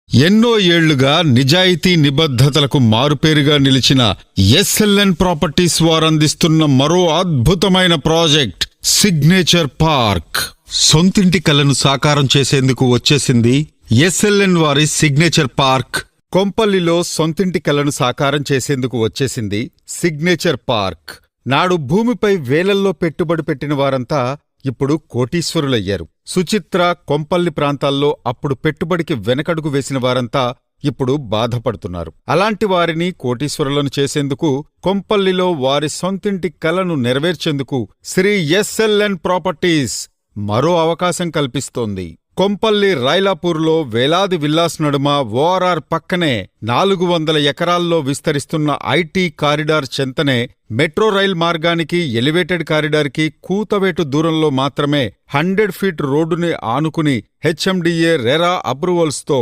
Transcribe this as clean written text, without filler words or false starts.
ఎన్నో ఏళ్లుగా నిజాయితీ నిబద్ధతలకు మారుపేరుగా నిలిచిన ఎస్ఎల్ఎన్ ప్రాపర్టీస్ వారందిస్తున్న మరో అద్భుతమైన ప్రాజెక్ట్ సిగ్నేచర్ పార్క్. సొంతింటి కలను సాకారం చేసేందుకు వచ్చేసింది ఎస్ఎల్ఎన్ వారి సిగ్నేచర్ పార్క్. కొంపల్లిలో సొంతింటి కలను సాకారం చేసేందుకు వచ్చేసింది సిగ్నేచర్ పార్క్. నాడు భూమిపై వేలల్లో పెట్టుబడి పెట్టిన వారంతా ఇప్పుడు కోటీశ్వరులయ్యారు. సుచిత్ర, కొంపల్లి ప్రాంతాల్లో అప్పుడు పెట్టుబడికి వెనకడుగు వేసిన వారంతా ఇప్పుడు బాధపడుతున్నారు. అలాంటి వారిని కోటీశ్వరులను చేసేందుకు కొంపల్లిలో వారి సొంతింటి కలను నెరవేర్చేందుకు శ్రీ ఎస్ఎల్ఎన్ ప్రాపర్టీస్ మరో అవకాశం కల్పిస్తోంది. కొంపల్లి రైలాపూర్లో వేలాది విల్లాస్ నడుమ ఓఆర్ఆర్ పక్కనే 400 ఎకరాల్లో విస్తరిస్తున్న ఐటీ కారిడార్ చెంతనే మెట్రో రైల్ మార్గానికి, ఎలివేటెడ్ కారిడార్కి కూతవేటు దూరంలో మాత్రమే 100 ఫీట్ రోడ్డుని ఆనుకుని హెచ్ఎండిఏ రెరా అప్రూవల్స్తో